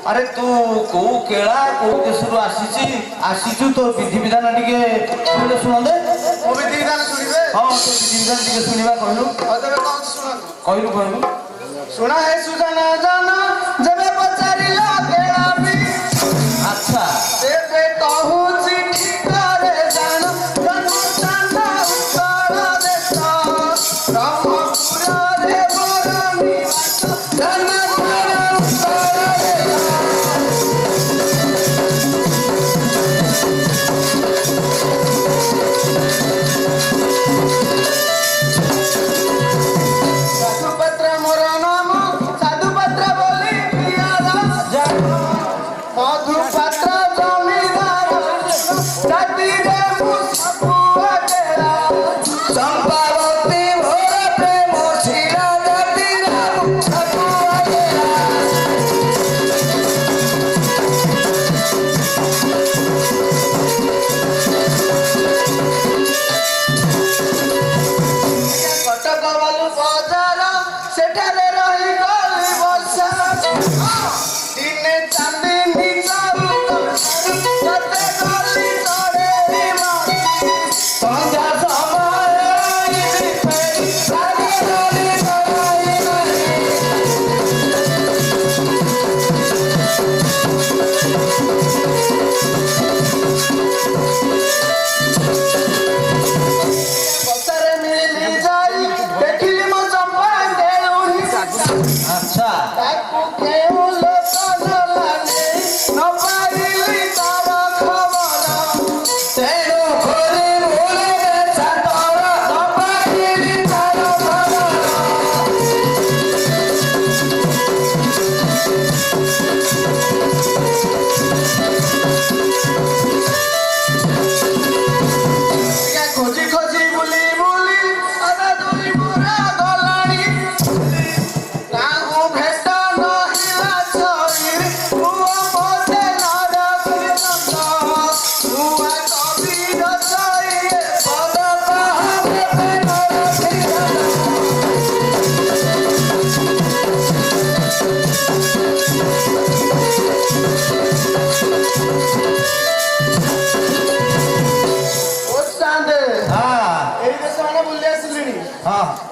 अरे तू को केला को देशरू आसीचु तो विधि विधान टिके शुण दे वो विधि विधान सुनिबे हां तो विधि विधान टिके सुनिबा कहलु अदरे कौन सुना कहलु सुना है सुजना जाना जबे पचारिला केला भी अच्छा तेरे कहू चिट्ठी करे जाना जन्म चांदा उत्तर देता ब्रह्मपुरा रे बरमी वाट जन्म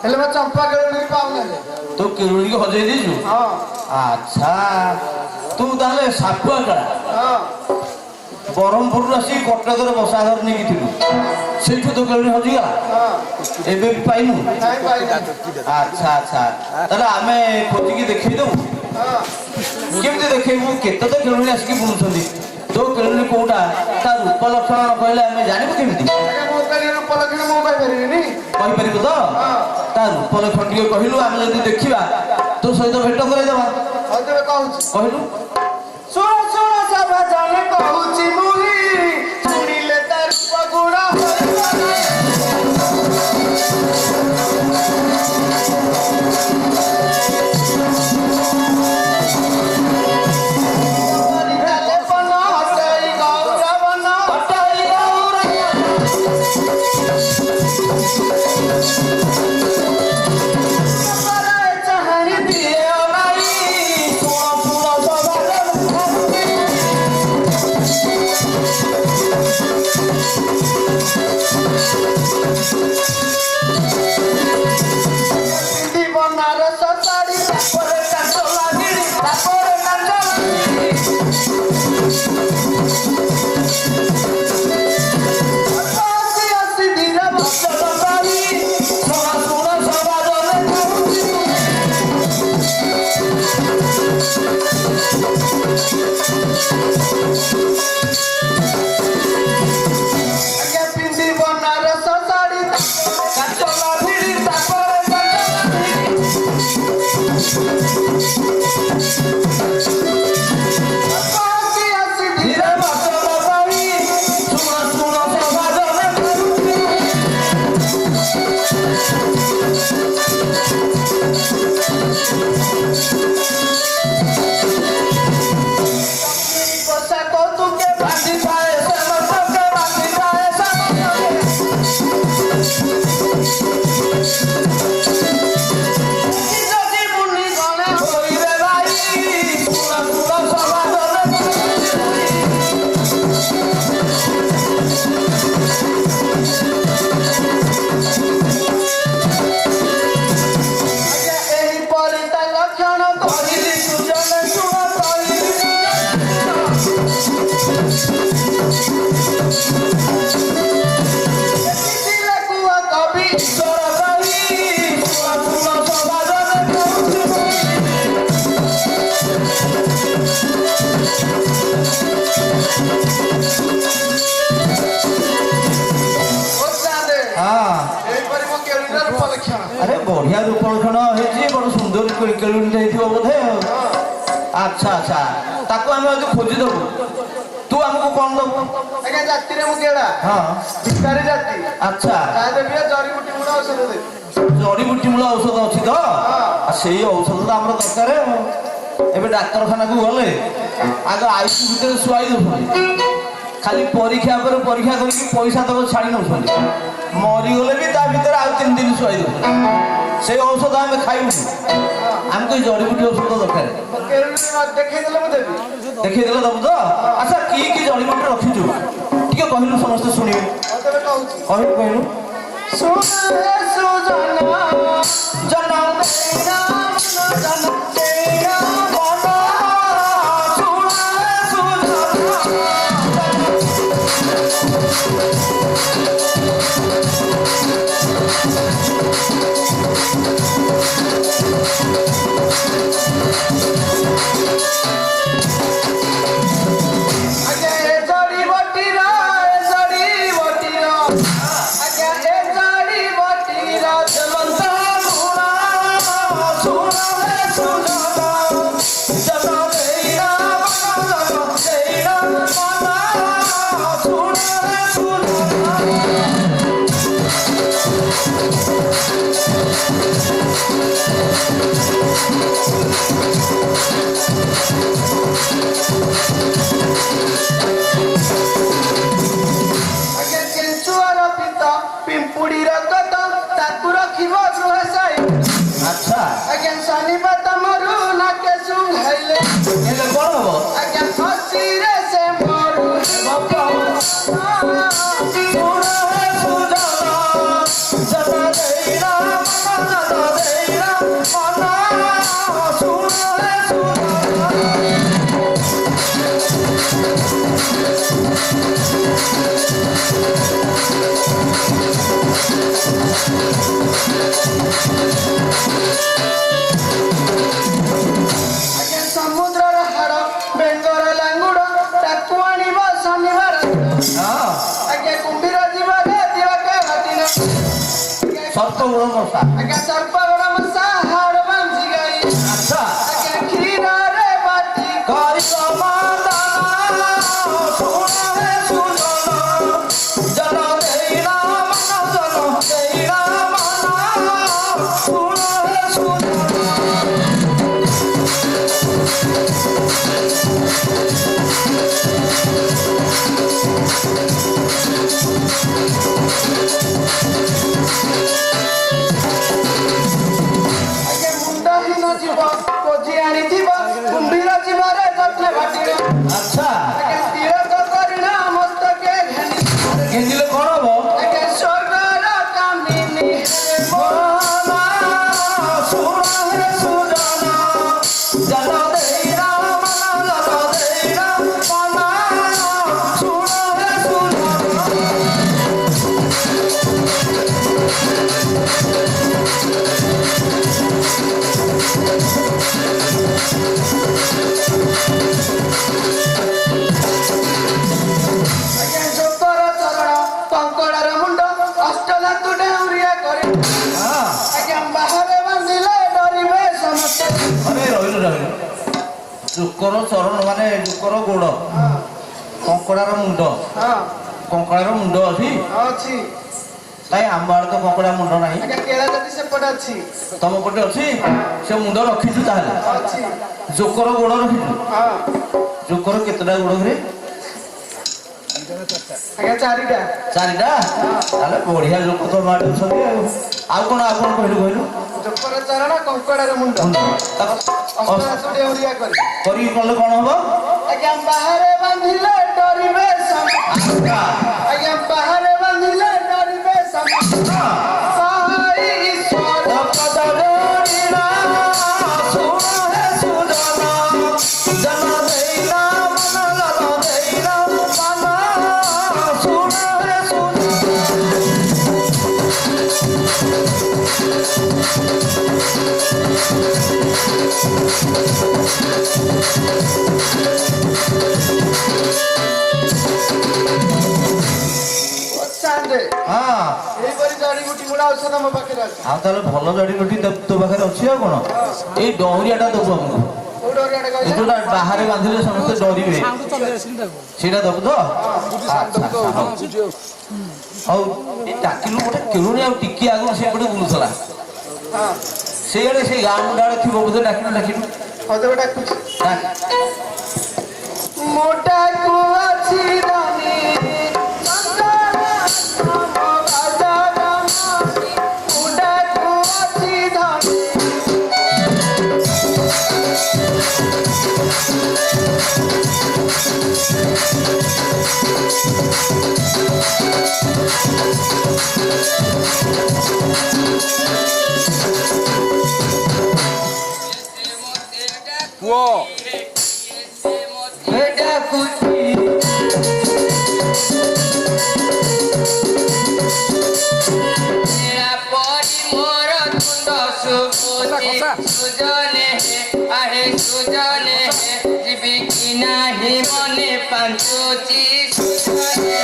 ହେଲେ ମୁଁ ଚମ୍ପା କେଳୁଣି ପାଉନାହିଁ। ତୁ କେଳୁଣିକି ହଜେଇ ଦେଇଛୁ? ହଁ ଆଚ୍ଛା, ତୁ ତାହେଲେ ସାପୁଆ କାଳା। ହଁ ବ୍ରହ୍ମପୁରରୁ ଆସିକି କଟକରେ ବସାଘର ନେଇକି ଥିଲୁ, ସେଇଠୁ ତୋ କେଳୁଣି ହଜିଗଲା, ହଁ ଏବେ ବି ପାଇନୁ? ନାଇଁ ପାଇନାହିଁ। ଆଚ୍ଛା ଆଚ୍ଛା, ତାହେଲେ ଆମେ ଖୋଜିକି ଦେଖେଇ ଦବୁ। ହଁ କେମିତି ଦେଖେଇବୁ? କେତେ ତ କେଳୁଣି ଆସିକି ବୁଲୁଛନ୍ତି, ତୋ କେଳୁଣି କୋଉଟା ତା ରୂପ ଲକ୍ଷଣ କହିଲେ ଆମେ ଜାଣିବୁ କେମିତି? ଆଜ୍ଞା ମୋ କାଲି ରୂପ ଲକ୍ଷଣ ମୁଁ କହିପାରିବିନି। କହିପାରିବୁ ତ? ତା ରୂପ ଲକ୍ଷଣ ଟିକେ କହିଲୁ, ଆମେ ଯଦି ଦେଖିବା ତୋ ସହିତ ଭେଟ କରେଇଦବା। ହଉ ତେବେ କହୁଛି। କହିଲୁ। ଶୁଣ ଶୁଣ ସବ ଜଣେ କହୁଛି ମୁହି ଶୁଣିଲେ ତା ରୂପ ଗୁଣ ହୋଇବ ନାହିଁ। ବନ ହଟେଇ ଗୌରବନ ହଟେଇ ପରାଏ ଚାହାଣି ଦିଏ ଅନାଇ। ଶୁଣ ଶୁଣ ସଭାରେ ବନାରସ ଶାଢ଼ୀ ତାପରେ କାଚ ଲାଗିଣି ତାପରେ କାଚ ଲାଗିଣି। ଅସି ଅସି ଧୀରେ ଭଜନ କରି ଶୁଣ ଶୁଣ ସଭାରେ ଆଜ୍ଞା ପିନ୍ଧି ବନାରସ ଶାଢ଼ୀ କାଚ ଲାଭିଡ଼ି ତାପରେ କାଚ ଲାଭିଡ଼ି। ଅସି ଅସି ଧୀରେ ଧୀରେ ଭଜନ କରି ଶୁଣ ଶୁଣ ସଭାରେ ପୋଷା କୌତୁକେ ବାନ୍ଧି ଥାଏ ସମସ୍ତকে ବାନ୍ଧି ଥାଏ ସମସ୍ତকে। ଯଦି ମୁନି ଗଣେ ହୋଇରେ ଭାଇ ଶୁଣ ଶୁଣ ସଭାରେ ଆଜ୍ଞା ଏହିପରି ତା ଲକ୍ଷଣ କହିଲି ସୁଜନ ଶୁଣ କହିଲି ସୁଜନ କୁହ କବି ଈଶ୍ୱର କହି ଶୁଣ ଶୁଣ ସଭାରେ ଓଚାରେ ହଁ। ଏହିପରି ମୋ କେଳୁଣିର ରୂପ ଲକ୍ଷଣ। ଆରେ ବଢିଆ ରୂପ ଲକ୍ଷଣ ହେଇଛି, ବଡ ସୁନ୍ଦର କେଳୁଣିଟେ ହେଇଥିବ ବୋଧେ। ଆଚ୍ଛା ଆଚ୍ଛା, ତାକୁ ଆମେ ଯଦି ଖୋଜିଦବୁ ତୁ ଆମକୁ କଣ ଦବୁ? ଆଜ୍ଞା ଜାତିରେ ମୁଁ କେଳା ହଁ ଭିକାରୀ ଜାତି ଆଚ୍ଛା, ଯାହା ଦେବି ଜଡ଼ିବୁଟି ଗୁଣ ଔଷଧ ଦେବି। ଜଡିବୁଟି ମୂଳ ଔଷଧ ଅଛି ତ? ଆଉ ସେଇ ଔଷଧ ତ ଆମର ଦରକାର। ଏବେ ଡାକ୍ତରଖାନାକୁ ଗଲେ ଆଗ ଆଇସି ଭିତରେ ଶୁଆଇ ଦଉଛନ୍ତି, ଖାଲି ପରୀକ୍ଷା ପରେ ପରୀକ୍ଷା କରିକି ପଇସା ତକ ଛାଡ଼ି ନେଉଛନ୍ତି। ମରିଗଲେ ବି ତା ଭିତରେ ଆଉ 3 ଦିନ ଶୁଆଇ ଦଉଛନ୍ତି। ସେଇ ଔଷଧ ଆମେ ଖାଇବୁନି, ଆମକୁ ଏଇ ଜଡିବୁଟି ଔଷଧ ଦରକାର। ମୋ କେଳୁଣି ଦେଖେଇଦେଲେ ମୁଁ ଦେବି। ଦେଖେଇଦେଲେ ଦବୁ ତ? ଆଚ୍ଛା, କି କି ଜଡିବୁଟି ରଖିଛୁ ଟିକେ କହିଲୁ, ସମସ୍ତେ ଶୁଣିବେ। ହଉ ତେବେ କହୁଛି। କହିଲୁ କହିଲୁ। ଶୁଣ ହେ ସୁଜନ ଜନ ଆଜ୍ଞା ଏ ଜଡ଼ିବଟିର ଆଜ୍ଞା ଏ ଜଡ଼ିବଟିର ଜଲନ୍ତ ଗୁଣ ଶୁଣ ହେ ସୁଜନ ଜନ ଦେଇରା ମନ ଦେଇରା ମନ ଶୁଣ ହେ ସୁଜନ। ଆଜ୍ଞା କେଞ୍ଚୁଆର ପିତ ପିମ୍ପୁଡ଼ିର କତ ତାକୁ ରଖିବ ଗୃହ ସାଇ। ଆଚ୍ଛା, ଆଜ୍ଞା ଶନିପାତ ମରୁ ନାକେ ଶୁଙ୍ଘାଇଲେ ହେଲେ କଣ ହବ? ଆଜ୍ଞା ଫସିରେ ସେ ମରୁ ଶୁଣ ହେ ସୁଜନ ଜନ ଦେଇରା ମନ ଆଜ୍ଞା ସମୁଦ୍ରର ହାଡ଼ ବେଙ୍ଗର ଲାଙ୍ଗୁଡ଼ ତାକୁ ଆଣିବ ଶନିବାର ହଁ ଆଜ୍ଞା କୁମ୍ଭୀର ଯିବରେ ଦିବକେ ଘଟିନ ସର୍ପ ଗୁଣ ମଶା ଆଜ୍ଞା ସର୍ପ ବଡ଼ ମଶା ହାଡ଼ ବାନ୍ଧି ଗାଇ ଆଚ୍ଛା ଆଜ୍ଞା କ୍ଷୀରରେ ବାଟି କରିବ ମାଦାନ ଶୁଣ ହେ ସୁଜନ ଜନ ଦେଇନା ମନ ଜନ ଦେଇନା ମନ ଶୁଣ ହେ ସୁଜନ ଆଜ୍ଞା ମୁଣ୍ଡହୀନ ଯିବ କୋଜି ଆଣିଥିବ କୁମ୍ଭୀର ଯିବରେ ଯତ୍ନ ଘଟିନ ଆଚ୍ଛା ଆଜ୍ଞା ତିଳକ କରିନ ମସ୍ତକେ ଘେନି ଘେନିଲେ କଣ ହବ ଆଜ୍ଞା ସ୍ୱର୍ଗର କାମିନୀ ମନ ଶୁଣ ହେ ସୁଜନ ଜନ ଦେଇନା ମନ ଜନ ଦେଇନା ମନ ଶୁଣ ହେ ସୁଜନ ଆଜ୍ଞା ଯୋକର ଚରଣ କଙ୍କଡ଼ାର ମୁଣ୍ଡ ଅଷ୍ଟଧାତୁ ଡେଉଁରିଆ କରି ହଁ ଆଜ୍ଞା ବାହାରେ ବାନ୍ଧିଲେ ଡରିବେ ସମସ୍ତେ ଆରେ ରହିଲୁ ରହିଲୁ ଜୋକର ଚରଣ ମାନେ ଜୋକର ଗୋଡ଼ କଙ୍କଡ଼ାର ମୁଣ୍ଡ ହଁ କଙ୍କଡ଼ାର ମୁଣ୍ଡ ଅଛି ଅଛି କାଇଁ ଆମ ଆଡ଼େ ତ କଙ୍କଡ଼ା ମୁଣ୍ଡ ନାହିଁ ଆଜ୍ଞା କେଳା ଯଦି ସେପଟେ ଅଛି ତମ ପଟେ ଅଛି ସେ ମୁଣ୍ଡ ରଖିଛୁ ତାହେଲେ ଅଛି ଜୋକର ଗୋଡ଼ ରଖିଛୁ ହଁ ଜୋକର କେତେଟା ଗୋଡ଼ ଘରେ ଆଜ୍ଞା ଚାରିଟା ଚାରିଟା ତାହେଲେ ବଢିଆ ଲୋକ ତ ମାଡି ଅଛନ୍ତି ଆଉ କଣ କହିଲୁ କହିଲୁ ଯୋକର ଚରଣ କଙ୍କଡ଼ାର ମୁଣ୍ଡ ତାକୁ ଅଷ୍ଟଧାତୁ ଡେଉଁରିଆ କରି କରିକି କଲେ କଣ ହବ ଆଜ୍ଞା ବାହାରେ ବାନ୍ଧିଲେ ଡରିବେ ସମସ୍ତେ ଆଚ୍ଛା ଆଜ୍ଞା ବାହାରେ ବାନ୍ଧିଲେ ଡରିବେ ସମସ୍ତେ ସହାଇ ଈଶ୍ୱର ପଦଡୋରିଣା ଶୁଣ ହେ ସୁଜନ ଜନ ଦେଇନା ମନ ଜନ ଦେଇନା ମନ ଶୁଣ ହେ ସୁଜନ ଚାନ୍ଦେ ହଁ ଏଇପରି ଜଡ଼ିବୁଟି ଗୁଡ଼ା ଔଷଧ ମୋ ପାଖରେ ଅଛି ଆଉ ତାହେଲେ ଭଲ ଜଡ଼ିବୁଟି ତୋ ପାଖରେ ଅଛି ଆଉ କଣ ଏଇ ଡହୁରିଆଟା ଦେବୁ ଆମକୁ କୋଉ ଡରିଆଟା ଏ କହିଲେ ଯୋଉଟା ବାହାରେ ବାନ୍ଧିଲେ ସମସ୍ତେ ଡରିବେ ସେଇଟା ଦେବୁ ତ ଆଚ୍ଛା, ହଉ ହଉ ଏ ଡାକିଲୁ ଗୋଟେ କେଳୁଣି ଆଉ ଟିକେ ଆଗକୁ ସେପଟେ ବୁଲୁଥିଲା ହଁ ସେଇଆଡ଼େ ସେଇ ଗାଁ ମୁଣ୍ଡ ଆଡ଼େ ଥିବ ବୋଧେ ଡାକିଲୁ ହଉ ତେବେ ଡାକୁଛି ଡାକ। ମୋଟାକୁ ଅଛି ରାନୀ ମୋଟାକୁ ଅଛି ଧନୀ ପୁଅ ଡାକୁଛି ସୁଜନେ ଆହେ ସୁଜନେ ଯିବି କି ନାହିଁ ମନେ ପାଞ୍ଚୁଛି ସୁଜନେ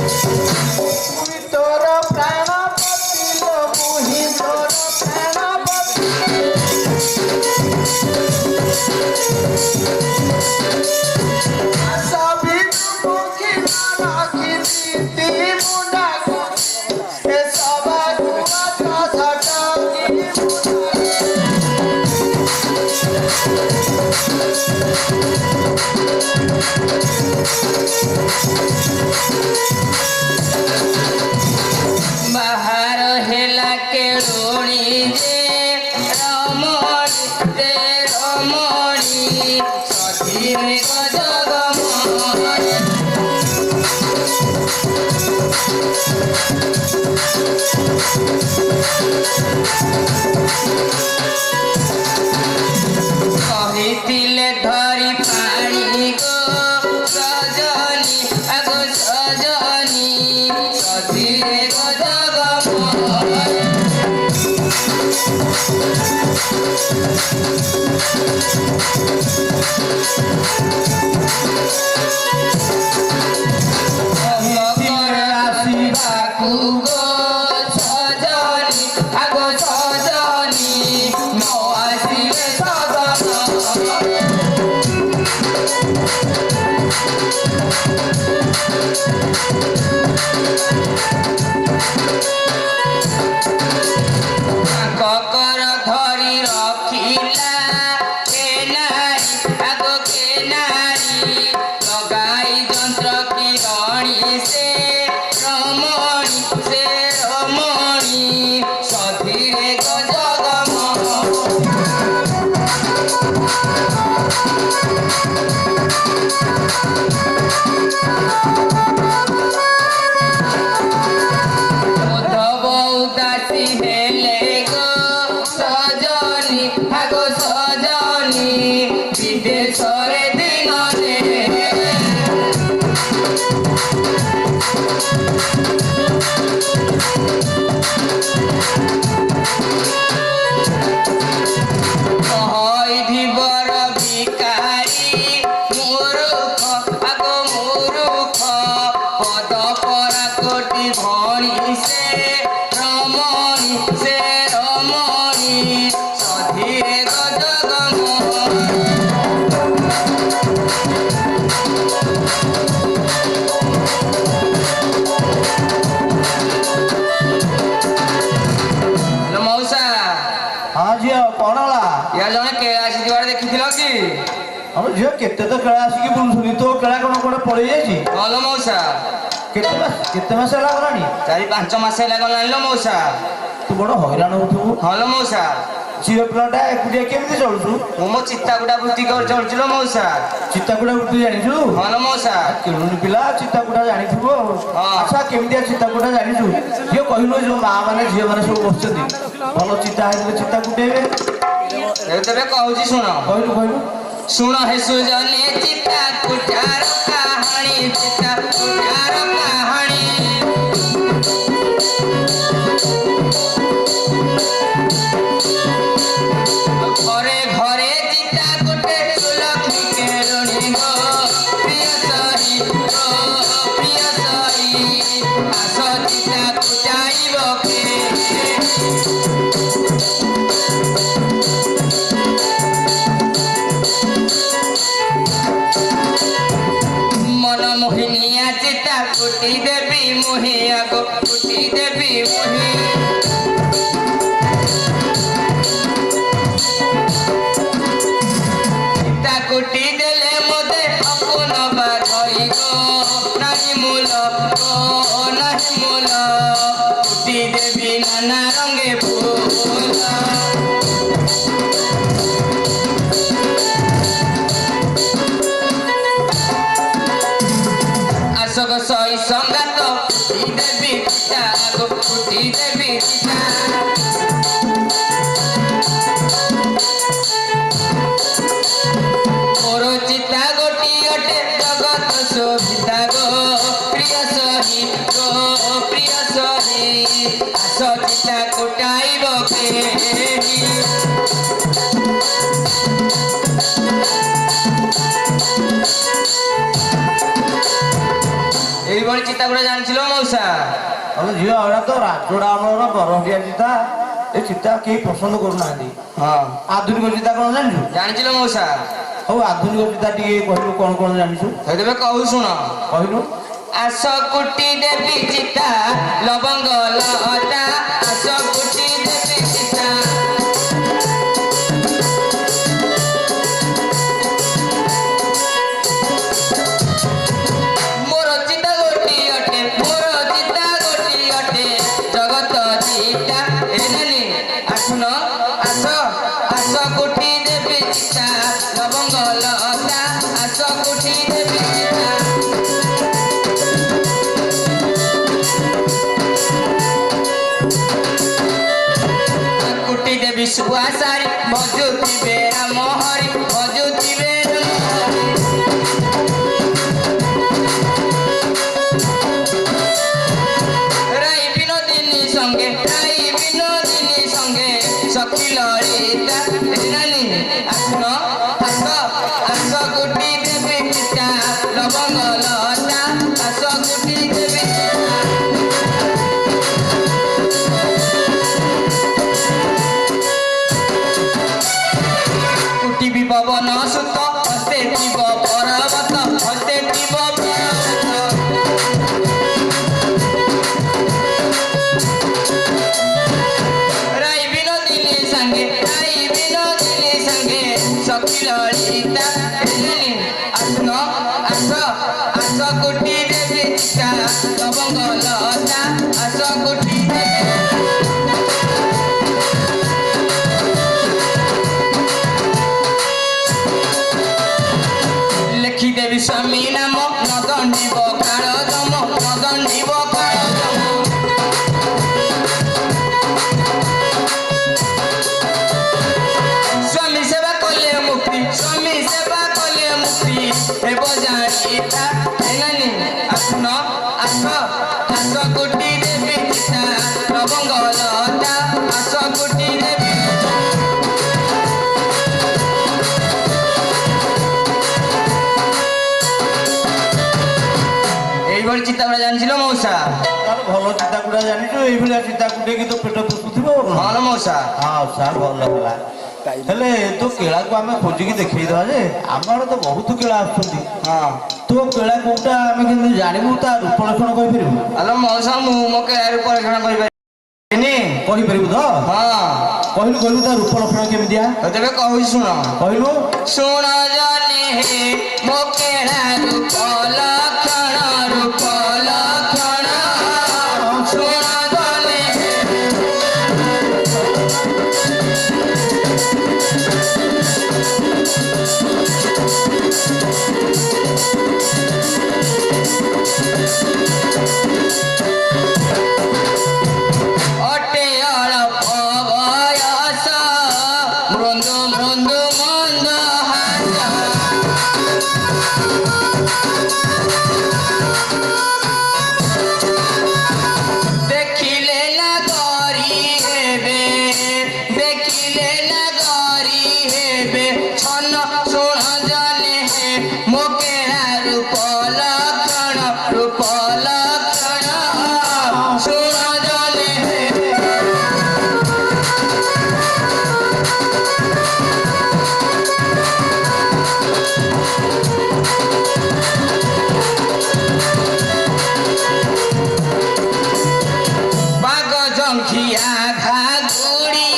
ମୁଇଁ ତୋର ପ୍ରାଣ ପତିଲ ମୁହିଁ ତୋର ପ୍ରାଣ ପତି ଆଶା ଭିତରୁ ମୁଖୀ ରଖିଛି ତିନି ମୁଣ୍ଡାକୁ ଏ ସବାକୁ ଆକାଶ ଡାକି ମୁଣ୍ଡାକୁ ବାହାର ହେଲା କେଳୁଣି ରେ ରମଣୀ ସଧିରେ ଗଜଗମଣି କହିଥିଲେ ଧରି ପାଣି ଆସିବାକୁ ଗো ସଜନି ଆଗ ସଜନି ନ ଆସିଲେ ସଜନ କକର ଧରି ରଖିଲା କେନାରି ଆଗ କେନାରି ଲଗାଇ ଯନ୍ତ୍ର କିରଣି ସେ ରମଣୀ ସଧିରେ ଉଦ୍ଧବ ଉଦାସୀ ହେଲେ ଗো ସଜନି ଆଗ ସଜନି ବିଦେଶରେ ଦିନରେ ଧୀବର ଭିକାରୀ ମୂରୁଖ ଆଗ ମୂରୁଖ ପଦ ପରା କୋଟି ଭଣୀ ସେ ରମଣୀ ସଧିରେ ମଉସା ହଁ ଝିଅ କଣ ହେଲା? ୟା ଜଣେ କେଳାସି ଯିବାର ଦେଖିଥିଲ କି? ଆମ ଝିଅ କେତେ ତ ଖେଳା ଆସିକି ବୁଲୁଥିଲି, ତୋ ଖେଳା କଣ କୁଆଡେ ପଳେଇ ଯାଇଛି? ଭଲ ମଉସା କେତେ ମାସ ହେଲା ଗଲାଣି? 4-5 ମାସ ହେଲା ଗଲାଣି ଲୋ ମଉସା। ତୁ ବଡ ହଇରାଣ ହଉଥିବୁ। ହଁ ଲୋ ମଉସା। ଝିଅ ପିଲାଟା ଏକୁଟିଆ କେମିତି ଚଳୁଛୁ? ମୁଁ ମୋ ଚିତାକୁଟା ବୃତ୍ତି କରି ଚଳୁଛି ଲୋ ମଉସା। ଚିତାକୁଟା ବୃତ୍ତି ଜାଣିଛୁ? ହଁ ଲୋ ମଉସା। କେଳୁଣି ପିଲା ଚିତାକୁଟା ଜାଣିଥିବୁ ଆଉ। ହଁ। ଆଚ୍ଛା କେମିତିଆ ଚିତାକୁଟା ଜାଣିଛୁ? ଝିଅ କହିଲୁ ଯୋଉ ମା ମାନେ ଝିଅ ମାନେ ସବୁ ବସୁଛନ୍ତି ଭଲ ଚିତା ହେଇଥିଲେ ଚିତା କୁଟେଇବେ। ତେବେ କହୁଛି ଶୁଣ। କହିଲୁ ଶୁଣ ହେ ସୁଜନେ ଚିତା କୁଟାର କାହାଣୀ ଚିତା କୁଟାର କାହାଣୀ ଘରେ ଘରେ ଚିତା କୁଟେ ଲକ୍ଷ୍ମୀ କେଳୁଣି ଗো ପ୍ରିୟ ସହି ଆସ ଚିତା କୁଟାଇବ କେ মোহিনিয়া চিতা কুটি দেবী মোহি আগ কুটি দেবী মোহি চিতা কুটি দেলে মতে অপুন বাধই গো নাহি মূল কুটি দেবী নানা রঙে ফুল আশোক সই সংগাত কুটি দেবী চিতা গো কুটি দেবী চিতা মোর চিতা গোটি অটে জগত শোভিতা গো প্রিয় সহি আস চিতা কুটাইব কেহি এইভাবে চিতাগুলো জানছিল মৌসা ଆମ ଝିଅ ଏଗୁଡ଼ା ତ ରାଜୋଡ଼ା ଆମର ବରହଣ୍ଡିଆ ଚିତା। ଏ ଚିତା କେହି ପସନ୍ଦ କରୁନାହାନ୍ତି। ହଁ ଆଧୁନିକ ଚିତା କଣ ଜାଣିଛୁ? ଜାଣିছিল ମଉସା। ହଉ ଆଧୁନିକ ଚିତା ଟିକେ କହିଲୁ କଣ ଜାଣିଛୁ? ତେବେ କହୁ ଶୁଣ। କହିଲୁ। ଆସ କୁଟି ଦେବୀ ଚିତା ଲବଙ୍ଗ ଲତା ଆସ କୁଟି ଦେବୀ ଚିତା ମୋର ଚିତା ଗୋଟି ଅଟେ ଜଗତ ଚିତା ଏନେନି ଆସୁନ ଆସ କୁଟି ଦେବୀ ଚିତା ଲବଙ୍ଗ ଲତା ଆସ କୁଟି ଦେବୀ ଚିତା কুটি দেবী সুয়াসারি ভজুতিবে রাম হরি ভজুতিবে রাই বিনোদিনী সঙ্গে সখী ললিতা নানি কুটি দেবী পিতা লবঙ্গ লতা ঘাস কুটি দেবী কুটিবি পবন সুত হস্তে টিব পর্বত হস্তে টিব পর্বত রাই বিনোদিনী সঙ্গে সখী ললিতা আসন আস আস কুটি দেবী চিতা লবঙ্গ লতা আস কুটি দেবী লেখিদেবী স্বামী নাম নদণ্ডিব কাଳ দম নদণ্ডিব কাଳ দম স্বামী সেবা কলে মুক্তি স্বামী সেবা কলে মুক্তি হেব জানিতা হেনানি আসুন আস আস কুটি দেবী চিতা লবঙ্গ লতা আস কুটি দেবী এইভাবে চিতা গুড়া জানিছিল মৌসা তার ভালো চিতা গুড়া জানিছো এইভଳିଆ চিতা গুড়େଇକି তো ପେଟ ପୋଷୁଥିବ ହଁ ମଉସା ହଁ ସାର୍ ଭଲ ହେଲା ହେଲେ ତୋ କେଳାକୁ ଆମେ ଖୋଜିକି ଦେଖେଇଦବା ଯେ ଆମର ତ ବହୁତ କେଳା ଆସୁଛନ୍ତି ହଁ ତୋ କେଳା କୋଉଟା ଆମେ କେମିତି ଜାଣିବୁ ତା ରୂପ ଲକ୍ଷଣ କହିପାରିବୁ ଆଲୋ ମଉସା ମୁଁ ମୋ କେଳାରୁ ପରୀକ୍ଷଣ କରିପାରିବିନି କହିପାରିବୁ ତ ହଁ କହିଲୁ କହିଲୁ ତା ରୂପ ଲକ୍ଷଣ କେମିତିଆ ତେବେ କହୁଛି ଶୁଣ କହିଲୁ ଶୁଣ ଜନେ ମୋ କେଳାରୁ ଲକ୍ଷଣ ରୂପ ଲକ୍ଷଣ ଶୁଣ ଜନେ অটে অল্প বয়স মৃদু মৃদু মন্দ হাস দেখিলে না গরি হেবে দেখিলে না গরি হেবে ছন শুণ জনে ମୋ କେଳା ରୂପ ଲକ୍ଷଣ ରୂପ ଲକ୍ଷଣ ଶୁଣ ଜନେ বাগ জঙ্ঘিয়া ঘাগুড়ি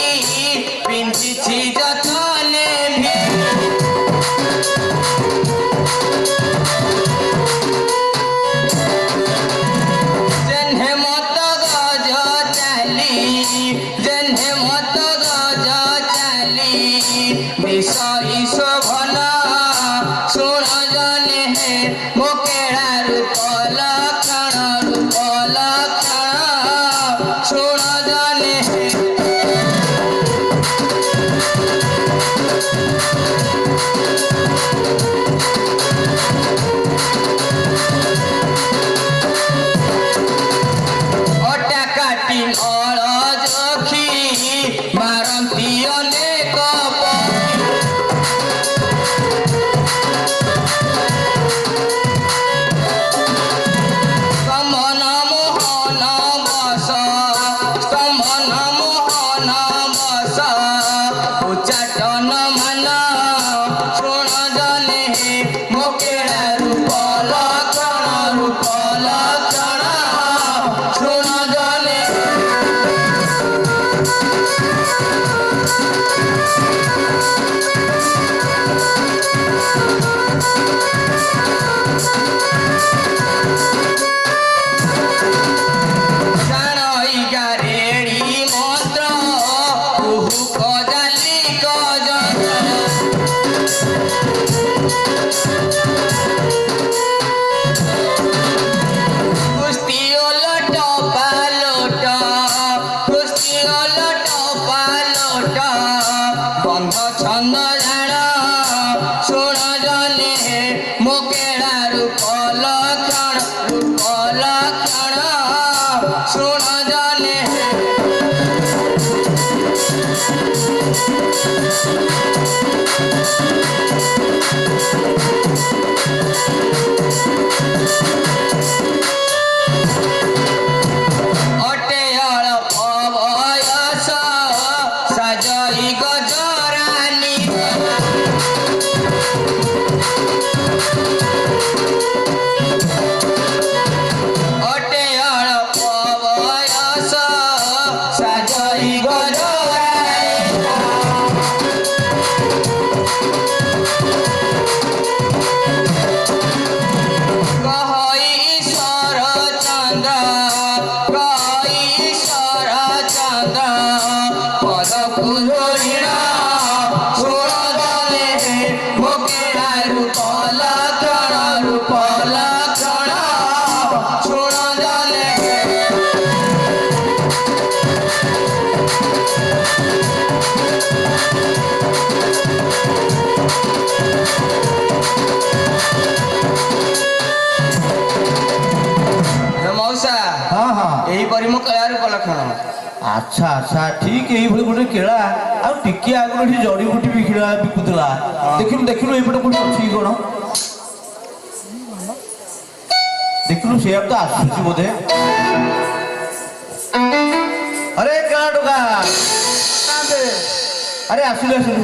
পিন্ধিছি যতনে ভি জেনে মত গজ চালি জেনে মত গজ চালি বিষয় শোভন শুণ জনে ମୋ କେଳା ରୂପ ଲକ୍ଷଣ ରୂପ ଲକ୍ଷଣ ଶୁଣ ଜନେ ଅଟା କାଟି ନଳ ଜଖି ମାରନ୍ତି ଅନେକ ପକ୍ଷୀ ଅଟେ ଅଳପ ବୟସ ସାଜଇ ଗଜରା କହଇ ଈଶ୍ୱର ଚନ୍ଦ୍ର କହଇ ଈଶ୍ୱର ଚନ୍ଦ୍ର ପଦକୁ ଧରିଣ ଶୁଣ ଦଲେ ମୋକେଳାରୁ ପଲକ୍ଷଣରୁ ପଲକ୍ଷଣ ଶୁଣ ଦଲେ ମଉସା ହଁ ହଁ ଏହିପରି ମୋ କଳାରୁ ପଲକ୍ଷଣ ଆଚ୍ଛା ଆଚ୍ଛା ଠିକ ଏଇଭଳି ଗୋଟେ କେଳା ଆଉ ଟିକେ ଆଗରୁ ଏଠି ଜଡିବୁଟି ବିକୁଥିଲା ଦେଖିଲୁ ଦେଖିଲୁ ଏଇପଟେ କୋଉଠି ଅଛି କି କଣ ଦେଖିଲୁ ସେଇଆ ତ ଆସୁଛି ବୋଧେ ଆରେ କେଳା ଟୋକା ଆରେ ଆସିଲୁ ଆସିଲୁ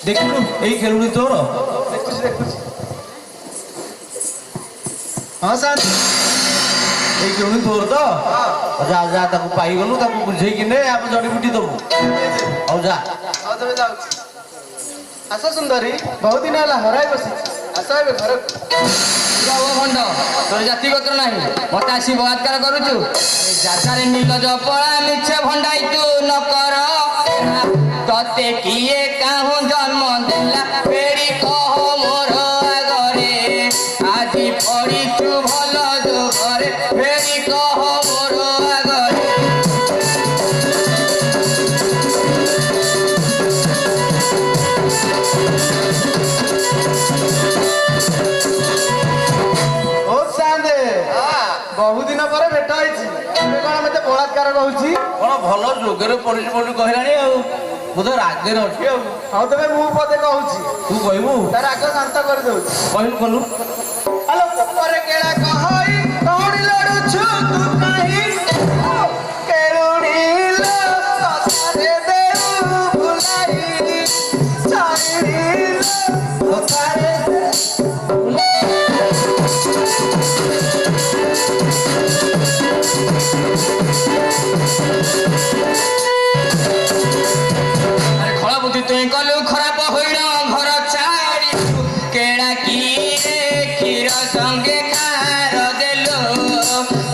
ଦେଖିଲୁ ଏଇ ଖେଳୁଣି ତୋର ହଁ ସାର୍ ଏଇ ଖେଳୁଣି ତୋର ତ ଯା ଯା ତାକୁ ପାଇଗଲୁ ତାକୁ ବୁଝେଇକି ନେ ଆମେ ଜଡିବୁଟି ଦବୁ ହଉ ଯା ହଉ ତବେ ଯାଉଛି ଆସ ସୁନ୍ଦରୀ ବହୁତ ଦିନ ହେଲା ହରାଇ ବସି ଆସ ଏବେ ଘରକୁ ଭଣ୍ଡ ତୋର ଜାତି ଗୋତ୍ର ନାହିଁ ମତେ ଆସି ବଳାତ୍କାର କରୁଛୁ ଯାତ୍ରାରେ ନିର୍ଲଜ ପଳା ମିଛ ଭଣ୍ଡାଇ ତୁ ନ କର ତତେ କିଏ କାହୁଁ ଜନ୍ମ ଦେଲା ଫେରି କହ ମୋର ଆଗରେ ଆଜି ପଡ଼ିଛୁ ଭଲ ଯୋଗରେ ଫେରି କହ ମୋର ଆଗରେ ଓ ସାନ୍ଦେ ବହୁ ଦିନ ପରେ ଭେଟ ହେଇଛି ଏବେ କଣ ମତେ ବଳାତ୍କାର କହୁଛି କଣ ଭଲ ଯୋଗରେ ପଡିଛି ବୋଲି କହିଲାଣି ଆଉ ବୋଧେ ରାଗରେ ଅଛି ଆଉ ହଉ ତେବେ ମୁଁ ପଦେ କହୁଛି ତୁ କହିବୁ ତା ରାଗ ଶାନ୍ତ କରିଦଉଛି କହିଲୁ କଲୁ ଆଲୋ ଉପରେ କେଳା କହଇ କଉଡ଼ି ଲଢୁଛୁ ତୁ କାହିଁ କେଳୁଣି ଲୋ କଥାରେ ଦେଉ ଭୁଲାଇ ଛାଇଣି ଲୋ କଥାରେ ଖଳ ବୁଦ୍ଧି ତୁଇ କଲୁ ଖରାପ ହୋଇଣ ଘର ଛାଡ଼ିଛୁ କେଳା କିରେ କ୍ଷୀର ସଙ୍ଗେ ଖାର ଦେଲୁ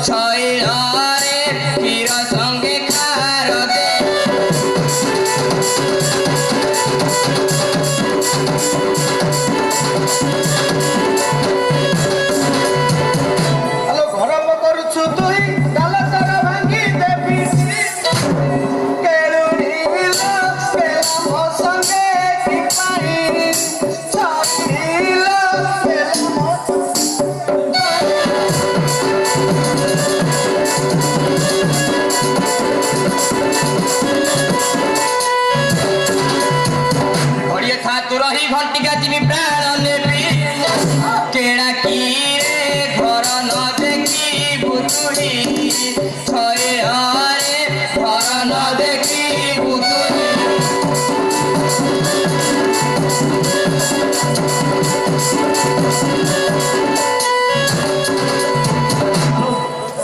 ଛଇଳରେ କ୍ଷୀର ସଙ୍ଗେ ଖାର ଦେଲୁ ଆଲୋ ଘର କରୁଛୁ ତୁଇ ଡାଲ ତର ଭାଙ୍ଗି ଦେବି କେଳୁଣି ଲୋ କେଳା ମୋ ସଙ୍ଗେ କି ପାଇ ଛାଇଣି ଲୋ କେଳା ମୋ ଘଡ଼ିଏ ଥା ତୁ ରହି ଘଣ୍ଟିକା ଯିବି ପ୍ରାଣ ନେବି କେଳା କିରେ ଘର ନ ଦେଖି ଭୁତୁଡ଼ି ଛଇଳରେ ଘର ନ ଦେଖି ଭୁତୁଡ଼ି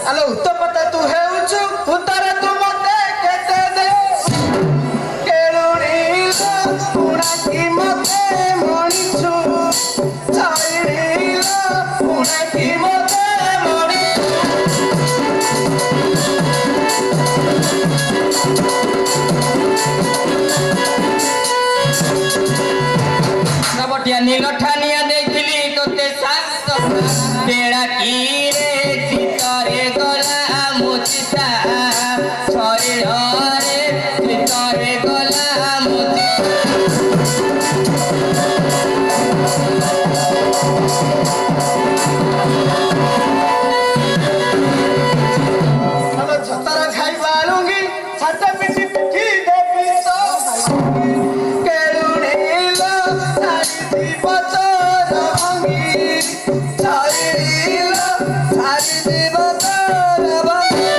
ଆଲୋ ଉତ୍ତପତା ତୁ ହେଉଛୁ ଉତ୍ତର ତୁ ମତେ କେତେ ଦେ କେଳୁଣି ଲୋ ପୁଣାକି ମତେ ମଣିଛୁ ଛାଇଣି ଲୋ ପୁଣାକି ମତେ ମଣିଛୁ ବଟିଆ ନୀଳ ଠାନିଆ ଦେଇଥିଲି ତୋତେ ଶାନ୍ତ କେଳା କିରେ ଚିତରେ ଗଲା ମୋ ଚିତା ଛଇଳରେ ଚିତରେ ଗଲା ମୋ ଆଲୋ ଛତାର ଖାଇବା ଲୁଙ୍ଗି ଛାତ ପିଠି ପିଠି ଦେବି ତ କେଳୁଣି ଲୋ ଛାଡ଼ି ଯିବ ତୋର ଭଙ୍ଗି ଛାଇଣି ଲୋ ଛାଡ଼ି ଯିବ ତୋର ଭଙ୍ଗି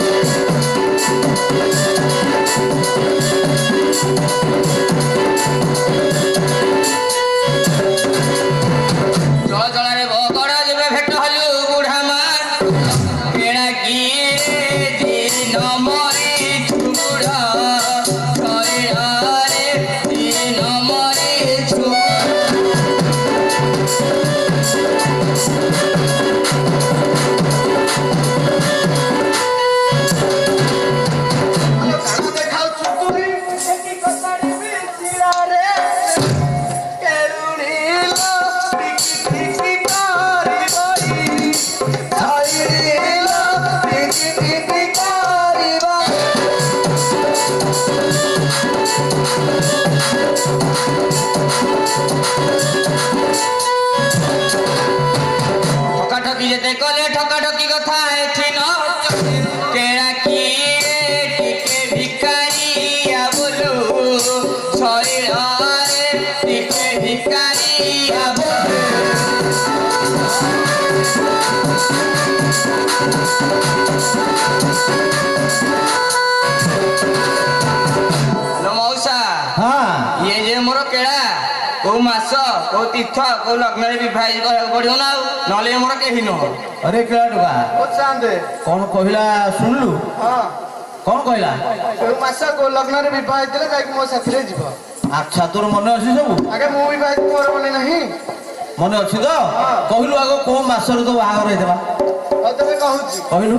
ହ୍ୟାଲୋ ମଉସା, ହଁ ଇଏ ଯେ ମୋର କେଳା କୋଉ ମାସ କୋଉ ତୀର୍ଥ କୋଉ ଲଗ୍ନରେ ବିବାହିତ କରିବାକୁ ପଡିବ ନା ଆଉ, ନହେଲେ ଇଏ ମୋର କେହି ନୁହଁ। अरे केड़ा टुका ଓ ଚାନ୍ଦେ कौन कहला सुनलु ହଁ कौन कहला କେଉଁ ମାସ କୋଉ ଲଗ୍ନରେ ବିବାହ ହେଇଥିଲେ ଯାଇକି ମୋ ସାଥିରେ ଯିବ। अच्छा तोर मन अछि सब ଆଗେ ମୁଁ ବିବାହ ହେଇଛି ମୋର ମନେ ନାହିଁ। मन अछि तो कहलु आगो को मासर तो बाहागर हेतला ହଉ ତେବେ କହୁଛି कहलु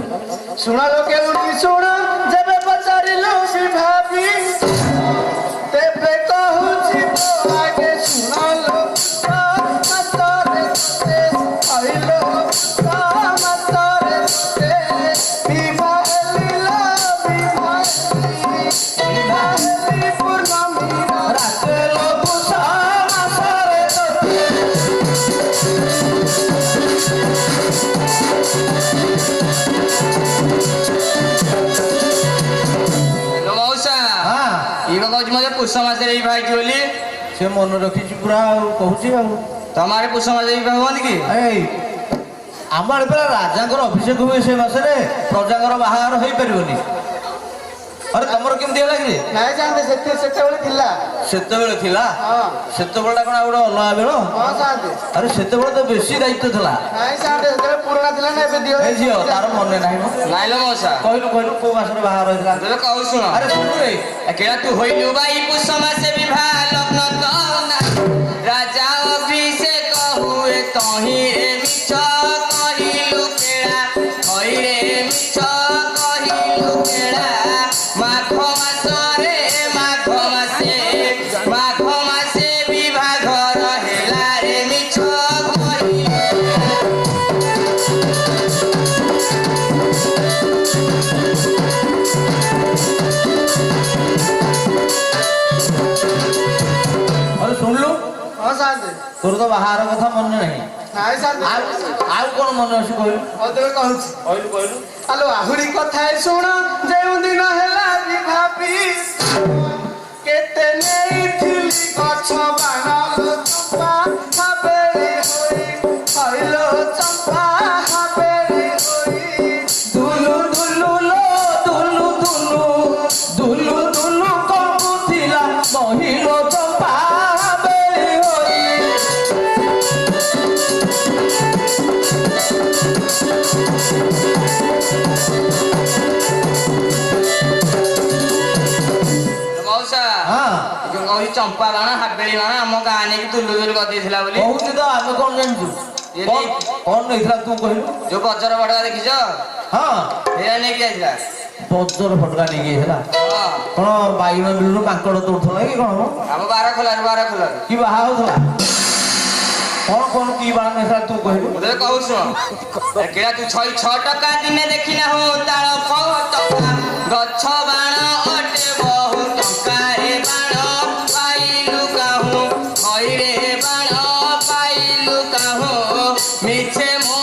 ଶୁଣ ଲୋ କେଉଁଠି ଶୁଣ ଯେବେ ପଚାରିଲୁ ବିଭାବୀ ତେବେ କହୁଛି ତ ଆଗେ ଶୁଣ ଲୋ ମାସରେ ତୋତେ କହିଲୁ ମାସରେ ତୋତେ ବିବାହ লীলা ବିବାହ ପୂର୍ଣ୍ଣମୀ राते लोपुसा मासरे तो ହ୍ୟାଲୋ ମଉସା, हां ଇଏ ବା କହୁଛି ମତେ ପୁଷ ମାସରେ ବିବାହ ହେଇଛି ବୋଲି। से मन रखिछि पूरा कहूछि आ ତମର ପୁଷ ମାସରେ ବିବାହ ହୁଅନ୍ତି କି? ए आमार पे राजांकर अभिषेक हुए से मासरे प्रजांकर बाहागर होई परिबोनी अरे तमर केमति होला कि ନାଇଁ ଯାଆନ୍ତେ ସେତେବେଳେ ଥିଲା। ସେତେବେଳେ ଥିଲା ହଁ ସେତେବେଳେ କଣ ଗୋଟେ ଅଲଗା ବେଳ ହଁ ଯାଆନ୍ତେ ଆରେ ସେତେବେଳେ ତ ବେଶୀ ଦାୟିତ୍ୱ ଥିଲା ନାଇଁ ଯାଆନ୍ତେ ସେତେବେଳେ ପୁରୁଣା ଥିଲା ନା ଏବେ ଦିଅ ଏ ଝିଅ ତାର ମନେ ନାହିଁ ମ ନାଇଁଲୋ ମଉସା, କହିଲୁ କହିଲୁ କୋଉ ମାସରେ ବାହାର ହେଇଥିଲା ତେବେ କହୁ ଶୁଣ। ଆରେ ଶୁଣୁ ରେ କେଳା ତୁ ହଇଲୁ ବାଇ ପୁଷ ମାସେ ବିବାହ ଲଗ୍ନ ତ ନା ରାଜା ଅଭିଷେକ ହୁଏ ତହିଁରେ ମିଛ କହିଲୁ କେଳା, ହଇରେ ମିଛ କହିଲୁ କେଳା। ମାଘ ମାସେ ବିଭାଘର ହେଲା ରେ ମିଛ କହିଲୁ। अरे ଶୁଣିଲୁ ହଁ ଯାଆନ୍ତେ ତୋର ତ ବାହାର କଥା ମନେ ନାହିଁ ନାଇଁ ଯାଆନ୍ତେ ଆଉ କଣ ମନେ ଅଛି କହିଲୁ ହଉ ତେବେ କହୁଛି କହିଲୁ କହିଲୁ ଆଲୋ ଆହୁରି କଥା ଶୁଣ ଯେଉଁ ଦିନ ହେଲା ବିଭାବୀ କେତେ ନେଇଥିଲି ଗଛ ବାଣ ଚମ୍ପା ହାବେଳି ହୋଇ ହଇଲୋ ଚମ୍ପା ହାବେଳି ହୋଇ ଦୁଲୁ ଦୁଲୁ ଲୋ ଦୁଲୁ ଦୁଲୁ ଦୁଲୁ ଦୁଲୁ କବୁଥିଲା ମହିଲୋ ଚମ୍ପା ବେଳି ହୋଇ ମଉସା, ହଁ ଯୋଉ କହୁଛି ଚମ୍ପା ବାଣ ହାବେଳି ବାଣ ଆମ ଗାଁ ନେଇକି ତୁଲୁ ତୁଲୁ କରିଦେଇଥିଲା ବୋଲି। କହୁଛୁ ତ ଆମେ କଣ ଜାଣିଛୁ ଇଏ କଣ ନେଇ- କଣ ନେଇଥିଲା ତୁ କହିଲୁ ଯୋଉ ବଜର ବଟକା ଦେଖିଛ ହଁ ଏଇଆ ନେଇକି ଯାଇଥିଲା। ବଜର ଫଟକା ନେଇକି ହେଲା ହଁ, କଣ ବାଇଗଣ ବିଲରୁ କାଙ୍କଡ ତୋଡୁଥିଲା କି କଣ ମ? ଆମ ବାର ଖୋଲାରୁ କି ବାହା ହଉଥିଲା କଣ କଣ କି ବାଣ ନେଇଥିଲା ତୁ କହିଲୁ ମୁଁ ତତେ କହୁଛୁ ଶୁଣ। କେଳା ତୁ 6 ଟଙ୍କା ଦିନେ ଦେଖିନା ହଉ ତାଳ ଟଙ୍କା ଗଛ ବାଣ ଅଟେ ବହୁ ଟଙ୍କାରେ ବାଣ ପାଇଲୁ କାହୁଁ ହଇରେ ବାଣ ପାଇଲୁ କାହୁଁ ମିଛେ ମୋ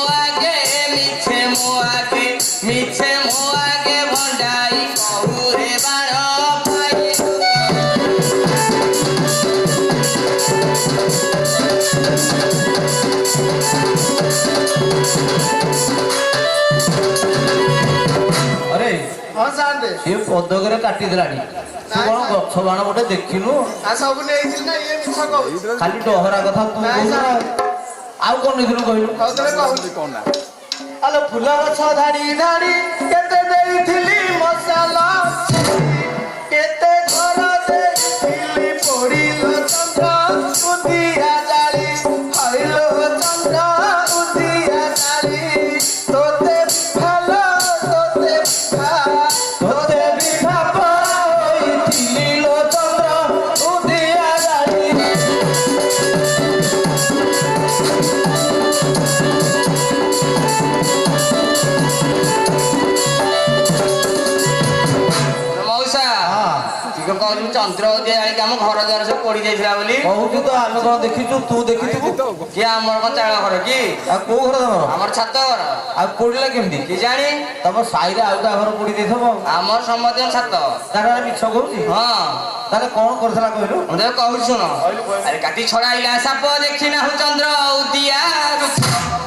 ଆଗେ ଭଣ୍ଡାଇ କହୁ ରେ ବାଣ ପାଇଲୁ अरे ହଁ ଯାଆନ୍ତେ ସେ ପଦକରେ କାଟିଦେଲାଣି ତୁ କଣ ଗଛ ବାଣ ଗୋଟେ ଦେଖିନୁ ଆଉ ସବୁ ନେଇଥିଲି ନା ଇଏ ମିଛ କହୁଛି ଖାଲି ଡହରା କଥା ତୁ କହୁଛୁ ନା। ଆଉ କଣ ନେଇଥିଲୁ କହିଲୁ ହଉ ତେବେ କହୁଛି ଆଲୋ ଫୁଲ ଗଛ ଧାଡ଼ି ଧାଡ଼ି କେତେ ଦେଇଥିଲି ମଶାଲ କେତେ ଘର ଦେଇଥିଲି ପୋଡ଼ିଲ ଚନ୍ଦ୍ର ଉଦିଆ ଜାଳି ହଇଲୋ ଚନ୍ଦ୍ର ଉଦିଆ ଜାଳି ତୋତେ ଭଲ ତୋତେ ବିଭା ପରା ହୋଇଥିଲି ଲୋ ଚନ୍ଦ୍ର ଉଦିଆ ଜାଳି ମଉସା, ତୁ କଣ କହୁଛୁ ଚନ୍ଦ୍ର ଉଦୟ ଜାଳିକି ଆମ ଘର ଦ୍ୱାର ସବୁ ପୋଡ଼ି ଯାଇଥିଲା ବୋଲି। କହୁଛୁ ତ ଆମେ କଣ ଦେଖିଛୁ ତୁ ଦେଖିଥିବୁ କିଏ ଆମର କଣ ଚାଳ ଘର କି ଆଉ କୋଉ ଘର ତମର ଆମର ଛାତ ଘର ଆଉ ପୋଡ଼ିଲା କେମିତି କି ଜାଣି ତମ ସାହିରେ ଆଉ କାହା ଘର ପୋଡ଼ି ଦେଇଥିବ ଆମର ସମସ୍ତଙ୍କ ଛାତ। ତାର ମିଛ କହୁଛି ହଁ, ତାହେଲେ କଣ କରିଥିଲା କହିଲୁ ମୁଁ ତତେ କହୁଛି ଶୁଣ। ଆରେ କାଟି ଛଡାଇଲା ସାପ ଦେଖିନାହୁ ଚନ୍ଦ୍ର ଉଦିଆ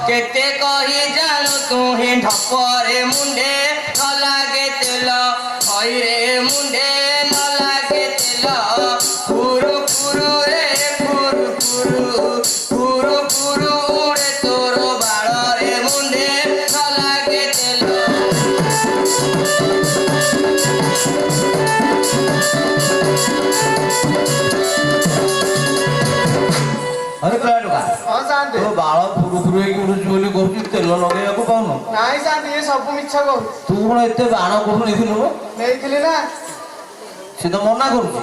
କେତେ କହି ଜାଣୁ ତୁ ହିଁ ହପରେ ମୁଣ୍ଡେ ନ ଲାଗେ ତେଲ ହଇରେ ମୁଣ୍ଡେ ନ ଲାଗେ ତେଲ ଫୁରୁ ଫୁରୁ ରେ ଫୁରୁ ଫୁରୁ ଫୁରୁ ଫୁରୁ ଉଡ଼େ ତୋର ବାଳରେ ମୁଣ୍ଡେ ନ ଲାଗେ ତେଲ अरे कड़ा ହଁ ଶାନ୍ତି ତୋ ବାଳ ଫୁରୁ ଫୁରୁ ହେଇକି ଉଡୁଛି ବୋଲି କହୁଛୁ ତେଲ ଲଗେଇବାକୁ ପାଉନୁ ନାଇଁ ଶାନ୍ତି ଏ ସବୁ ମିଛ କହୁଛି ତୁ କଣ ଏତେ ବାଣ କୋଉଠୁ ନେଇଥିଲୁ ମ? ନେଇଥିଲି ନା ସେ ତ ମନା କରୁଛି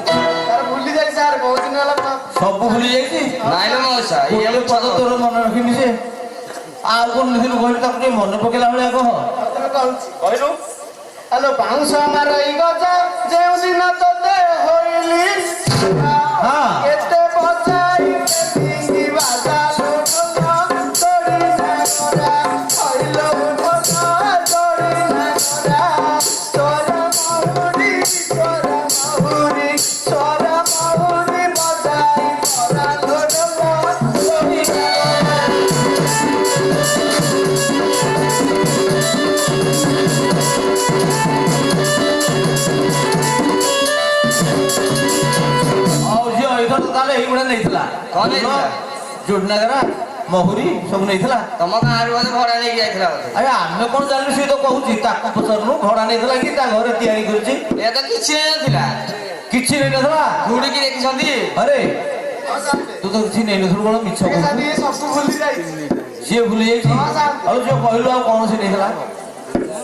ତାର ଭୁଲି ଯାଇଛି ସାର୍ ବହୁତ ଦିନ ହେଲା ସବୁ ଭୁଲି ଯାଇଛି ନାଇଁ ଲୋ ମଉସା ଗୋଟେ ପଦ ତୋର ମନେ ରଖିନି ସେ ଆଉ କଣ ନେଇଥିଲୁ କହିଲୁ ତାକୁ ଟିକେ ମନେ ପକେଇଲା ଭଳିଆ କହ ତତେ କହୁଛି କହିଲୁ ଆଲୋ ବାଉଁଶ ମାରଇ ଗଜା ଯେଉଁ ଦିନ ତତେ ହୋଇଲି ହଁ। କେତେ ବଜାଇ କେତିକି ବାଜାଲୁ ଢୋଲ ତୋଡ଼ି ନାଗରା ହଇଲୋ ଢୋଲ ତୋଡ଼ି ନାଗରା ଚୋର ମହୁରୀ ବଜାଇ ପରାଲୋ ଢୋଲ ତୋଡ଼ି ନାଗରା ଆଉ ଝିଅ ଏଇଥର ତ ତାହେଲେ ଏଇଗୁଡା ନେଇଥିଲା କଣ ନେଇଥିଲା? ଯୋଡନାଗରା ମହୁରୀ ସବୁ ନେଇଥିଲା ତମ ଗାଁରୁ ବୋଧେ ଭଡ଼ା ନେଇକି ଯାଇଥିଲା ବୋଧେ ଆରେ ଆମେ କଣ ଜାଣିଲୁ ସିଏ ତ କହୁଛି ତାକୁ ପଚାରୁନୁ ଭଡା ନେଇଥିଲା କି ତା ଘରେ ତିଆରି କରୁଛି ଏ ତ କିଛି ନେଇନଥିଲା କିଛି ନେଇନଥିଲା ଘୁଡ଼ିକି ଦେଖିଛନ୍ତି ଆରେ ହଁ ଶାନ୍ତି ତୁ ତ କିଛି ନେଇନଥିଲୁ କଣ ମିଛ ଏ କହୁଛୁ ଶାନ୍ତି ଏ ସବୁ ଭୁଲି ଯାଇଛି ସିଏ ଭୁଲି ଯାଇଛି ହଁ, ସାର୍। ଆଉ ଝିଅ କହିଲୁ ଆଉ କଣ ସେ ନେଇଥିଲା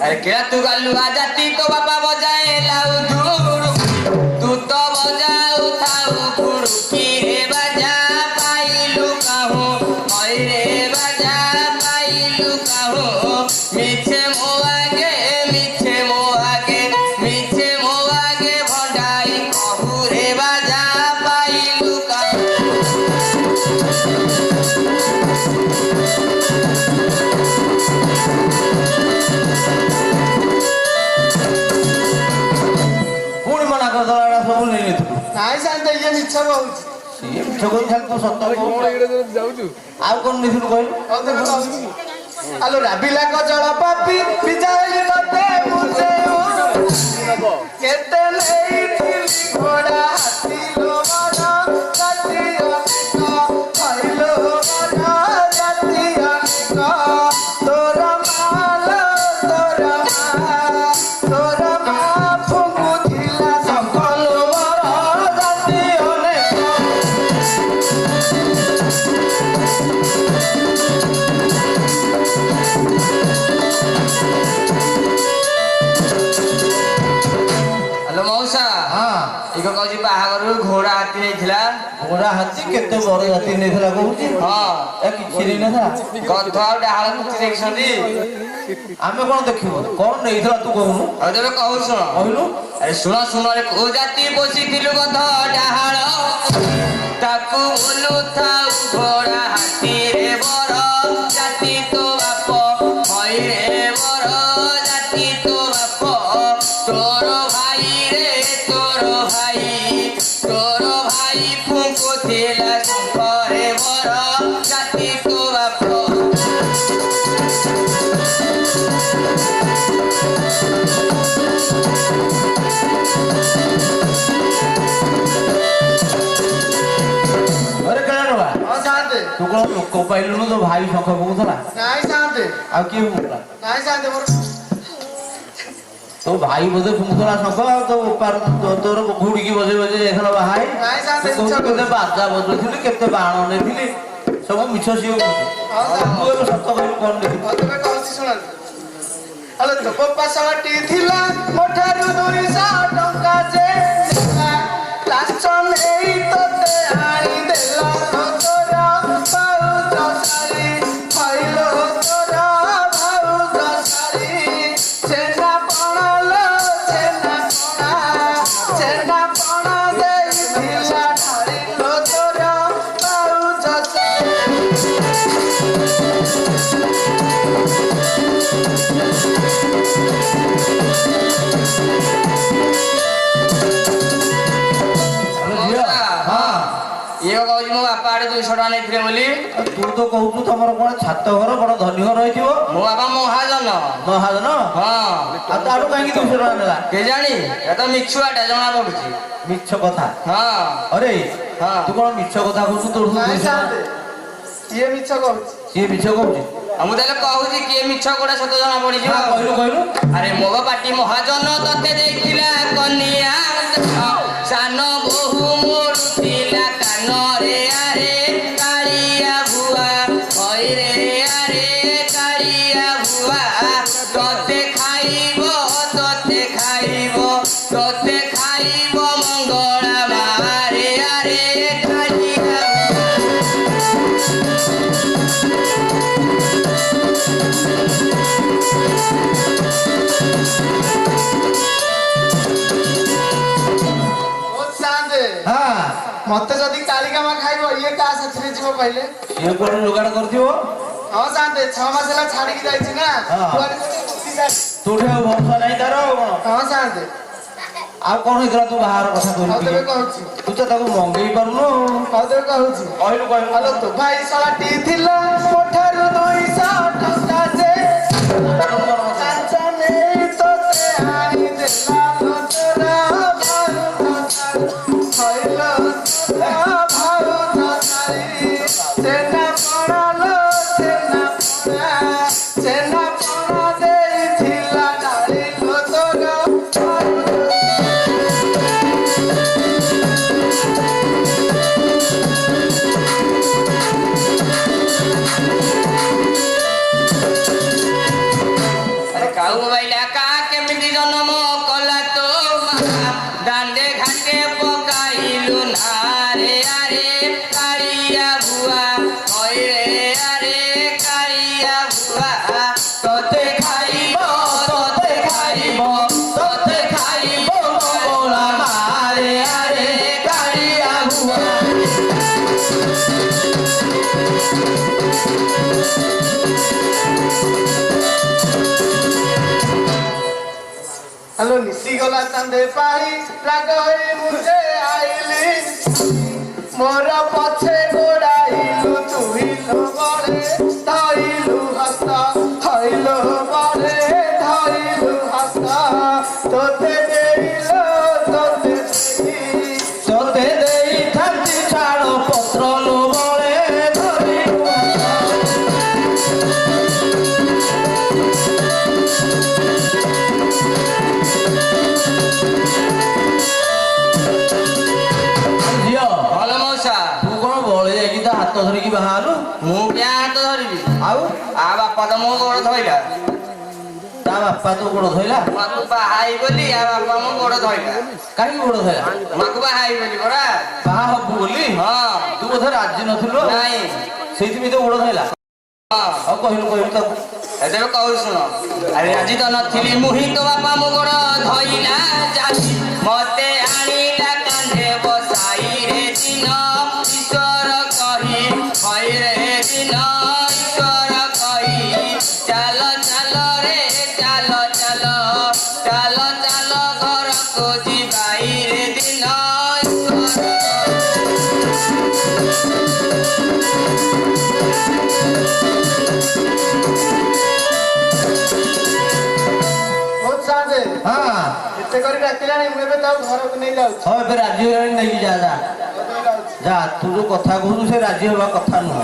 अरे क्या तू गलुआ जाती तो बापा बजाए लाऊ धूड़ तू तो बजाऊ थाऊ फुड़की रे बजा पाइलू कहूँ ओए रे बजा पाइलू कहूँ मिछे मो आगे भंडाई कहूँ रे बजा पाइलू कहूँ ପୁଣି ମନା କରିଦେଲା ଏଇଟା ସବୁ ନେଇନଥିଲୁ ନାଇଁ ଶାନ୍ତି ଇଏ ମିଛ କହୁଛି ସିଏ ମିଛ କହୁଛି ଖାଲି ତୁ ସତ କହୁଛୁ ଆଉ କଣ ନେଇଥିଲୁ କହିଲୁ ତତେ କହୁଛି ଆଲୋ ରାବିଲା କଜଳ ପାପି ବିଜାଇ ତତେ ବୁଝେଉ କେତେ ନେଇଥିଲି ଘୋଡ଼ା ହାତୀ ଲୋ ମନ ଜାତି ଅନେକ କହିଲୋ ମନ ଜାତି ଅନେକ ତୋର ମା ଫୁଙ୍କୁଥିଲା ସକଲ ମୋର ଜାତି ଅନେକ हेलो मौसा ହଁ ଇକ କହୁଛି ବାହାଘରରୁ ଘୋଡ଼ା ହାତୀ ନେଇଥିଲା ଘୋଡ଼ା ହାତୀ କେତେ ବଡ ଜାତି ନେଇଥିଲା କହୁଛି ହଁ ଏ କିଛି ନେଇନଥିଲା ଗଧ ଆଉ ଡାହାଳ କୁତି ଦେଖିଛନ୍ତି ଆମେ କଣ ଦେଖିବୁ କଣ ନେଇଥିଲା ତୁ କହୁନୁ ଆଉ ତେବେ କହୁ ଶୁଣ କହିଲୁ ଆରେ ଶୁଣ ଶୁଣ ରେ କୋ ଜାତି ବସିଥିଲୁ ଗଧ ଡାହାଳ ତାକୁ ଓଲୁଥାଉ ଘୋଡ଼ା ହାତୀରେ ବର ଜାତି ତୋ ବାପ ହଇରେ ବର ଜାତି ତୋ ବାପ ତୋର ଭାଇ ରେ ତୋର ଭାଇ ଫୁଙ୍କୁଥିଲା ଶଙ୍ଖରେ ବର ଜାତି ତୋ ବାପ ଘରେ କେଣା ଟଙ୍କା ହଁ ଶାନ୍ତି ତୁ କଣ ଲୋକ ପାଇଲୁନୁ ତୋ ଭାଇ ଶଙ୍ଖ ପକଉଥିଲା ନାଇଁ ଶାନ୍ତି ଆଉ କିଏ ପକଉଥିଲା ନାଇଁ ଶାନ୍ତି ମୋର ତୋ ଭାଇ ବୋଧେ ଫୁଙ୍କୁଥିଲା ଶଙ୍ଖ ଆଉ ତୋ ତୋର ଘୁଡ଼ିକି ବଜେଇ ବଜେଇ ଯାଇଥିଲା ବାହାଇ ନାଇଁ ଶାନ୍ତି ତୁ କହୁଛୁ କେତେ ବାଜା ବଜଉଥିଲି କେତେ ବାଣ ନେଇଥିଲି ସବୁ ମିଛ ସିଏ କହୁଛି ହଁ ତୁ ଏବେ ସତ କହିଲୁ କଣ ନେଇଥିଲୁ ତତେ କହୁଛି ଶୁଣନ୍ତୁ ଆଲୋ ତୋ ବାପା ସହଟି ଥିଲା ମୋ ଠାରୁ 200 ଟଙ୍କା ଯେ ନେଲା ଲାଞ୍ଚ ନେଇ ତତେ ଆଣିଦେଲା ତୋର ଭାଉଜ ଶାଢ଼ୀ ହଇଲୋ ତୋର ଭାଉଜ ଶାଢ଼ୀ ଛେନା ପଣ ଲୋ ଛେନା ପଣ ଦେଇଥିଲା ଢାଳି ଲୋ ତୋର ଭାଉଜ ଶାଢ଼ୀ ଆରେ ଝିଅ, ହଁ ଦୁଇଶହ ଟଙ୍କା ନେଇଥିଲେ ବୋଲି ତୁ ତ କହୁଛୁ ତମର କଣ ଛାତ ଘର ବଡ ଧନୀ ଘର ହେଇଥିବ ମୋ ବାପା ମହାଜନ ମହାଜନ ହଁ ଆଉ ତାଠୁ କାହିଁକି 200 ଟଙ୍କା ନେଲା କେଜାଣି ଏ ତ ମିଛୁଆଟା ଜଣା ପଡୁଛି ମିଛ କଥା ହଁ ଅରେ ହଁ ତୁ କଣ ମିଛ କଥା କହୁଛୁ ତୋଠୁ ନାଇଁ 200 ସାନ୍ତେ କିଏ ମିଛ କହୁଛି ସିଏ ମିଛ କହୁଛି ଆଉ ମୁଁ ତାହେଲେ କହୁଛି କିଏ ମିଛ କୋଉଟା ସତ ଜଣା ପଡିଯିବ ହଁ, କହିଲୁ କହିଲୁ ଆରେ ମୋ ପାଟି ମହାଜନ ତତେ ଦେଇଥିଲା କନିଆ ସାନ ବୋହୁ ମୋଡୁଥିଲା କାନରେ ଆରେ କାଳିଆ ଭୁଆ ହଇରେ ଆରେ କାଳିଆ ଭୁଆ ତତେ ଖାଇବ ମଙ୍ଗଳା ମାରେ ଆରେ କାଳିଆ ଓ ସାନ୍ତେ ହଁ ମତେ ଯଦି କାଳିକାମା ଖାଇବ ଇଏ କାହା ସାଥିରେ ଯିବ କହିଲେ ସିଏ କୋଉଠି ଯୋଗାଡ଼ କରିଥିବ ହଁ ସାନ୍ତେ 6 ମାସ ହେଲା ଛାଡିକି ଯାଇଛି ନା ହଁ। କୁଆଡେ ଗୋଟେ ବୁଦ୍ଧି ଯାଇଛି। ତୋଠି ଆଉ ଭରସା ନାହିଁ ତାର ଆଉ କଣ ହଁ ସାନ୍ତେ ଆଉ କଣ ହେଇଥିଲା ତୁ ବାହାର କଥା ହଉ ତେବେ କହିଲୁ କହୁଛି ତୁ ତ ତାକୁ ମଙ୍ଗେଇ ପାରୁନୁ ହଉ ତେବେ କହୁଛି କହିଲୁ କହିଲୁ ହ୍ୟାଲୋ ତୋ ଭାଇ ଶଳାଟି ଥିଲା ମୋ ଠାରୁ 200 ଟଙ୍କା ସେ କାଞ୍ଚ ନେଇ ତୋତେ ଆଣିଦେଲା ତୋରା ଭାଉତ ଛାଇ ସେନା ପଣାଲୋ ସେନା ପଣା ଦେଇଥିଲା ଡାଳି ତୋରା ଆରେ କାଉ ମୋବାଇଲ କା କେମିତି ଜନ୍ମ କଲା ତ ମା ଦାଣ୍ଡେ ଘାଟେ ପକାଇଲୁ ନାରେ ଆରେ କାଳିଆ ଭୁଆ ହଇରେ ଆରେ କାଳିଆ ଭୁଆ ତତେ ଖାଇବ ମଙ୍ଗଳା ମାରେ ଆରେ କାଳିଆ ଭୁଆ ହ୍ୟାଲୋ ନିଶି ଗଲା ଚାନ୍ଦେ ପାହି ରାଗ ହୋଇ ମୁझे ଆଇଲି ମୋର ପଛେ ଗୋଡାଇଲୁ ତୁହିଲୁ ବଳେ ଧଇଲୁ ହସ୍ତ ହଇଲୁ ବଳେ ଧଇଲୁ ହସ୍ତ ତୋତେ ଦେଇଲୋ ତତେ ଦେଇଥାନ୍ତି ଛାଡ଼ ପତ୍ର ଲୋବଳେ ଧରିଲୁ ଝିଅ ଭଲ ମଉସା ତୁ କଣ ବଳେ ଯାଇକି ତା ହାତ ଧରିକି ବାହାରୁ ମୁଁ କିଆ ହାତ ଧରିବି ଆଉ ଆ ବାପା ତ ମୋ ଗୋଡ ଧଇଲା ତା ବାପା ତୋ ଗୋଡ଼ ଧଇଲା ମାକୁ ବାହାଇ ବୋଲି ଆ ବାପା ମୋ ଗୋଡ ଧଇଲା କାହିଁକି ଗୋଡ଼ ଧଇଲା ମାକୁ ବାହାଇ ବୋଲି ପରା ବାହା ହବୁ ବୋଲି ହଁ ତୁ ବୋଧେ ରାଜି ନଥିଲୁ ନାଇଁ ସେଇଥିପାଇଁ ତ ଗୋଡ଼ ଧଇଲା ହଁ ଆଉ କହିଲୁ କହିଲୁ ତାକୁ ଏବେ କହୁ ଶୁଣ ଆରେ ଆଜି ତ ନଥିଲି ମୁହିଁ ତ ବାପା ମୋ ଗୋଡ ଧଇଲା ଯାଇ ମତେ ଆଣିଲା କାନ୍ଧେ ବସାଇ ରେ ଦିନ ଈଶ୍ୱର କହି ହଇରେ ଦିନ ଈଶ୍ୱର କହି ଚାଲ ଚାଲ ରେ ଚାଲ ଚାଲ ଚାଲ ଚାଲ ଘରକୁ ଯିବାଇ ରେ ଦିନ ଈଶ୍ୱର ବହୁତ ସାନ୍ତେ ହଁ ଏତେ କରି ଡାକିଲାଣି ମୁଁ ଏବେ ତାକୁ ଘରକୁ ନେଇ ଯାଉଛି ହଁ ଏବେ ରାଜି ହେଇଗଲାଣି ନେଇକି ଯା ଯା ଘରକୁ ନେଇ ଯାଉଛି ଯା ତୁ ଯୋଉ କଥା କହୁଛୁ ସେ ରାଜି ହେବା କଥା ନୁହଁ